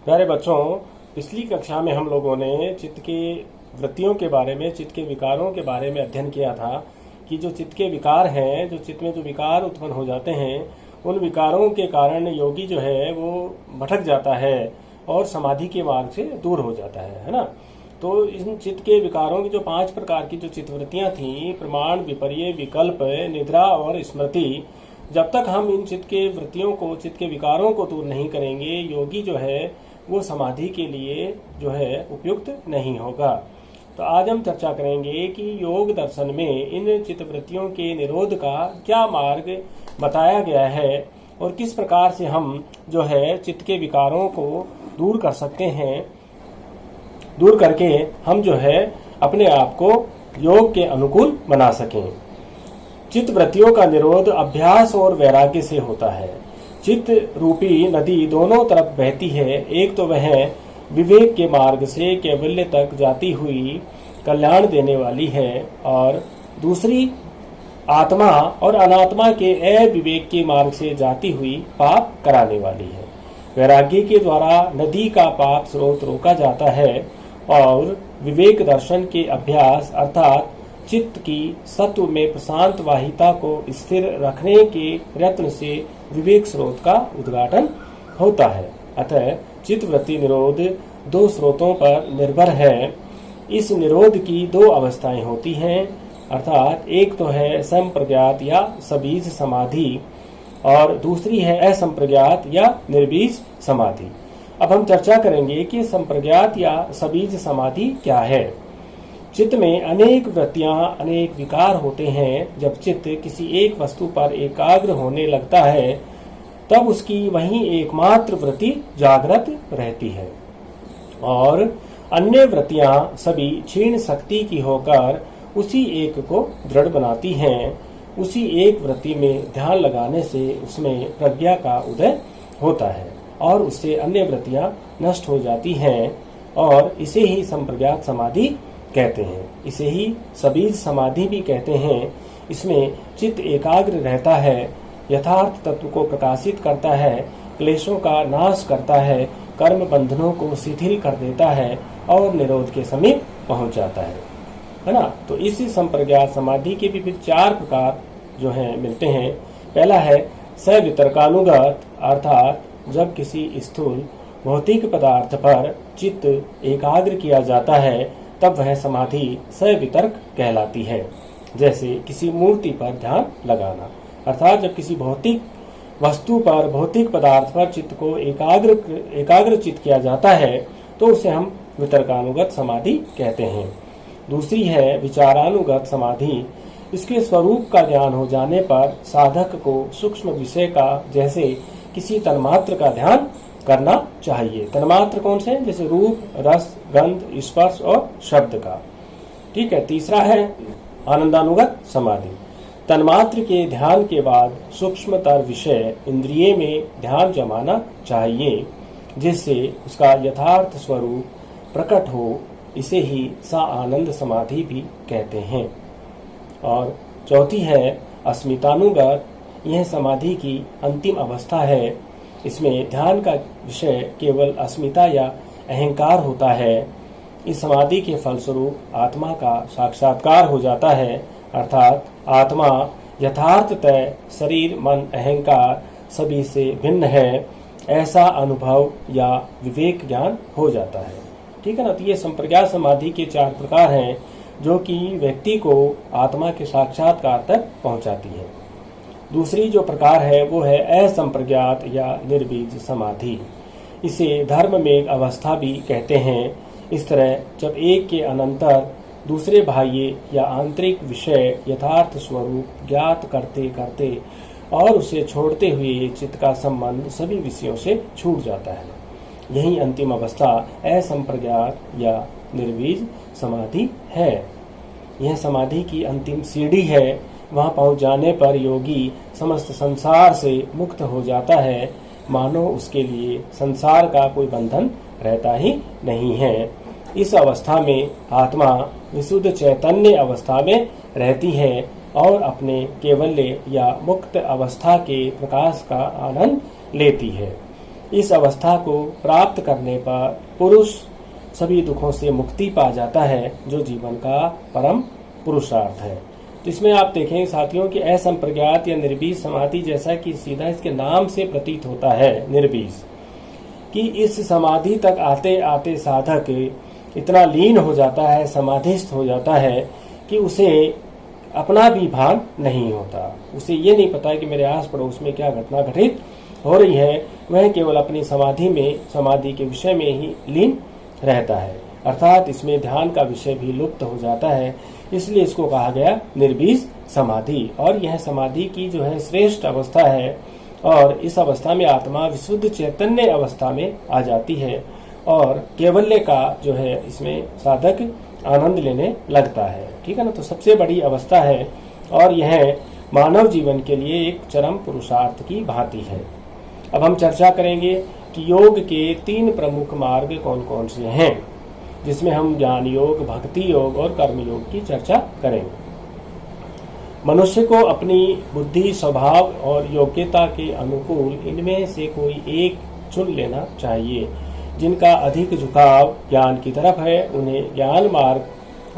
प्यारे बच्चों, पिछली कक्षा में हम लोगों ने चित्त के वृत्तियों के बारे में, चित्त के विकारों के बारे में अध्ययन किया था कि जो चित्त के विकार हैं, जो चित्त में जो विकार उत्पन्न हो जाते हैं, उन विकारों के कारण योगी जो है वो भटक जाता है और समाधि के मार्ग से दूर हो जाता है ना। तो इन चित्त के विकारों की जो 5 प्रकार की जो चित्तवृत्तियां थी, प्रमाण, विपर्य, विकल्प, निद्रा और स्मृति, जब तक हम इन चित्त के वृत्तियों को, चित्त के विकारों को दूर नहीं करेंगे, योगी जो है वो समाधि के लिए जो है उपयुक्त नहीं होगा। तो आज हम चर्चा करेंगे कि योग दर्शन में इन चित्तवृत्तियों के निरोध का क्या मार्ग बताया गया है और किस प्रकार से हम जो है चित्त के विकारों को दूर कर सकते हैं, दूर करके हम जो है अपने आप को योग के अनुकूल बना सकें। चित्त वृत्तियों का निरोध अभ्यास और वैराग्य से होता है। चित्त रूपी नदी दोनों तरफ बहती है। एक तो वह विवेक के मार्ग से कैवल्य तक जाती हुई कल्याण देने वाली है और दूसरी आत्मा और अनात्मा के अविवेक के मार्ग से जाती हुई पाप कराने वाली है। वैराग्य के द्वारा नदी का पाप स्रोत रोका जाता है और विवेक दर्शन के अभ्यास अर्थात चित्त की सत्व में प्रशांत वाहिता को स्थिर रखने के प्रयत्न से विवेक स्रोत का उद्घाटन होता है। अतः चित्त वृत्ति निरोध 2 स्रोतों पर निर्भर है। इस निरोध की 2 अवस्थाएं होती हैं, अर्थात एक तो है संप्रज्ञात या सबीज समाधि और दूसरी है असंप्रज्ञात या निर्बीज समाधि। अब हम चर्चा करेंगे कि संप्रज्ञात या सबीज समाधि क्या है। चित्त में अनेक वृत्तियां, अनेक विकार होते हैं। जब चित्त किसी एक वस्तु पर एकाग्र होने लगता है तब उसकी वही एकमात्र वृत्ति जागृत रहती है और अन्य वृत्तियां सभी क्षीण शक्ति की होकर उसी एक को दृढ़ बनाती हैं। उसी एक वृत्ति में ध्यान लगाने से उसमें प्रज्ञा का उदय होता है और उससे अन्य वृत्तियां नष्ट हो जाती हैं और इसे ही संप्रज्ञात समाधि कहते हैं। इसे ही सबीज समाधि भी कहते हैं। इसमें चित्त एकाग्र रहता है, यथार्थ तत्व को प्रकाशित करता है, क्लेशों का नाश करता है, कर्म बंधनों को शिथिल कर देता है और निरोध के समीप पहुंच जाता है ना। तो इसी संप्रज्ञात समाधि के भी फिर 4 प्रकार जो है मिलते हैं। पहला है सवितर्कानुगत, अर्थात जब किसी स्थूल भौतिक पदार्थ पर चित्त एकाग्र किया जाता है तब वह समाधि सवितर्क कहलाती है। जैसे किसी मूर्ति पर ध्यान लगाना, अर्थात जब किसी भौतिक वस्तु पर, भौतिक पदार्थ पर चित्त को एकाग्र चित्त किया जाता है तो उसे हम वितर्कानुगत समाधि कहते हैं। दूसरी है विचारानुगत समाधि। इसके स्वरूप का ज्ञान हो जाने पर साधक को सूक्ष्म विषय का, जैसे किसी तन्मात्र का ध्यान करना चाहिए। तन्मात्र कौन से? जैसे रूप, रस, गंध, स्पर्श और शब्द का। ठीक है। तीसरा है आनंदानुगत समाधि। तन्मात्र के ध्यान के बाद सूक्ष्मतर विषय इंद्रिय में ध्यान जमाना चाहिए जिससे उसका यथार्थ स्वरूप प्रकट हो। इसे ही सा आनंद समाधि भी कहते हैं। और चौथी है अस्मितानुगत। यह समाधि की अंतिम अवस्था है। इसमें ध्यान का विषय केवल अस्मिता या अहंकार होता है। इस समाधि के फलस्वरूप आत्मा का साक्षात्कार हो जाता है, अर्थात आत्मा यथार्थतः शरीर, मन, अहंकार सभी से भिन्न है, ऐसा अनुभव या विवेक ज्ञान हो जाता है। ठीक है ना। तो ये संप्रज्ञात समाधि के 4 प्रकार हैं जो कि व्यक्ति को आत्मा के साक्षात्कार तक पहुंचाती है। दूसरी जो प्रकार है वो है असंप्रज्ञात या निर्बीज समाधि। इसे धर्म में अवस्था भी कहते हैं। इस तरह जब एक के अनंतर दूसरे बाह्य या आंतरिक विषय यथार्थ स्वरूप ज्ञात करते करते और उसे छोड़ते हुए चित्त का संबंध सभी विषयों से छूट जाता है, यही अंतिम अवस्था असंप्रज्ञात या निर्बीज समाधि है। यह समाधि की अंतिम सीढ़ी है। वहां पहुंच जाने पर योगी समस्त संसार से मुक्त हो जाता है, मानो उसके लिए संसार का कोई बंधन रहता ही नहीं है। इस अवस्था में आत्मा विशुद्ध चैतन्य अवस्था में रहती है और अपने केवल्य या मुक्त अवस्था के प्रकाश का आनंद लेती है। इस अवस्था को प्राप्त करने पर पुरुष सभी दुखों से मुक्ति पा जाता है, जो जीवन का परम पुरुषार्थ है। तो इसमें आप देखें साथियों कि असंप्रज्ञात या निर्बीज समाधि, जैसा कि सीधा इसके नाम से प्रतीत होता है निर्बीज, कि इस समाधि तक आते आते साधक इतना लीन हो जाता है, समाधिस्थ हो जाता है कि उसे अपना भी भान नहीं होता। उसे ये नहीं पता कि मेरे आस पड़ोस में क्या घटना घटित हो रही है। वह केवल अपनी समाधि के विषय में ही लीन रहता है, अर्थात इसमें ध्यान का विषय भी लुप्त हो जाता है। इसलिए इसको कहा गया निर्बीज समाधि। और यह समाधि की जो है श्रेष्ठ अवस्था है, और इस अवस्था में आत्मा विशुद्ध चैतन्य अवस्था में आ जाती है और केवल्य का जो है इसमें साधक आनंद लेने लगता है। ठीक है ना। तो सबसे बड़ी अवस्था है और यह मानव जीवन के लिए एक चरम पुरुषार्थ की भांति है। अब हम चर्चा करेंगे कि योग के 3 प्रमुख मार्ग कौन कौन से हैं, जिसमें हम ज्ञान योग, भक्ति योग और कर्म योग की चर्चा करेंगे। मनुष्य को अपनी बुद्धि, स्वभाव और योग्यता के अनुकूल इनमें से कोई एक चुन लेना चाहिए। जिनका अधिक झुकाव ज्ञान की तरफ है, उन्हें ज्ञान मार्ग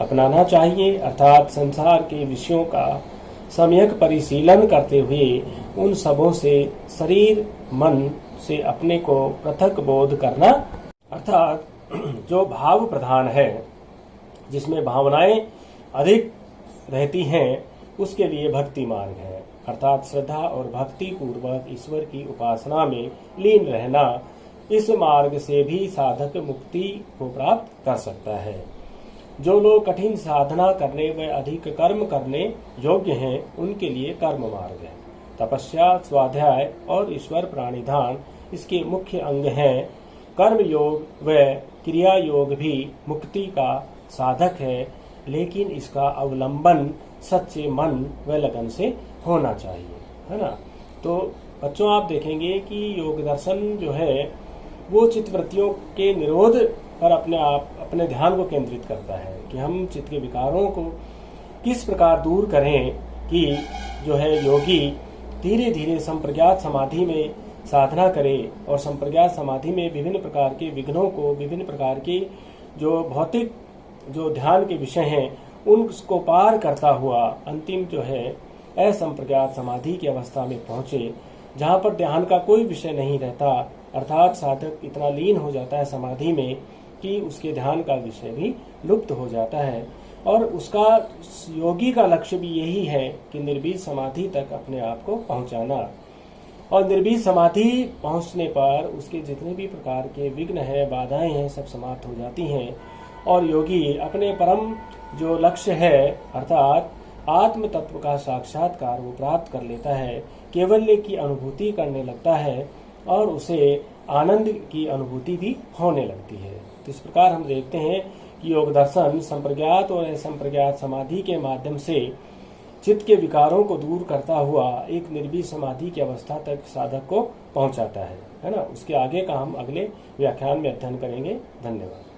अपनाना चाहिए, अर्थात संसार के विषयों का सम्यक परिशीलन करते हुए उन सबों से शरीर मन से अपने को पृथक बोध करना, अर्थात जो भाव प्रधान है, जिसमें भावनाएं अधिक रहती हैं, उसके लिए भक्ति मार्ग है, अर्थात श्रद्धा और भक्ति पूर्वक ईश्वर की उपासना में लीन रहना। इस मार्ग से भी साधक मुक्ति को प्राप्त कर सकता है। जो लोग कठिन साधना करने व अधिक कर्म करने योग्य हैं, उनके लिए कर्म मार्ग है। तपस्या, स्वाध्याय और ईश्वर प्राणिधान इसके मुख्य अंग हैं। कर्म योग व क्रिया योग भी मुक्ति का साधक है, लेकिन इसका अवलंबन सच्चे मन व लगन से होना चाहिए, है ना। तो बच्चों आप देखेंगे कि योग दर्शन जो है वो चित्तवृत्तियों के निरोध पर अपने ध्यान को केंद्रित करता है कि हम चित्त के विकारों को किस प्रकार दूर करें कि जो है योगी धीरे धीरे संप्रज्ञात समाधि में साधना करे और संप्रज्ञात समाधि में विभिन्न प्रकार के विघ्नों को, विभिन्न प्रकार के जो भौतिक जो ध्यान के विषय हैं, उनको पार करता हुआ अंतिम जो है असंप्रज्ञात समाधि की अवस्था में पहुंचे, जहां पर ध्यान का कोई विषय नहीं रहता, अर्थात साधक इतना लीन हो जाता है समाधि में कि उसके ध्यान का विषय भी लुप्त हो जाता है। और उसका योगी का लक्ष्य भी यही है कि निर्बीज समाधि तक अपने आप को पहुंचाना। और निर्बीज समाधि पहुंचने पर उसके जितने भी प्रकार के विघ्न हैं, बाधाएं हैं, सब समाप्त हो जाती हैं और योगी अपने परम जो लक्ष्य है अर्थात आत्म तत्व का साक्षात्कार वो प्राप्त कर लेता है, केवल्य की अनुभूति करने लगता है और उसे आनंद की अनुभूति भी होने लगती है। तो इस प्रकार हम देखते हैं कि योग दर्शन संप्रज्ञात और असंप्रज्ञात समाधि के माध्यम से चित्त के विकारों को दूर करता हुआ एक निर्बीज समाधि की अवस्था तक साधक को पहुंचाता है ना। उसके आगे का हम अगले व्याख्यान में अध्ययन करेंगे। धन्यवाद।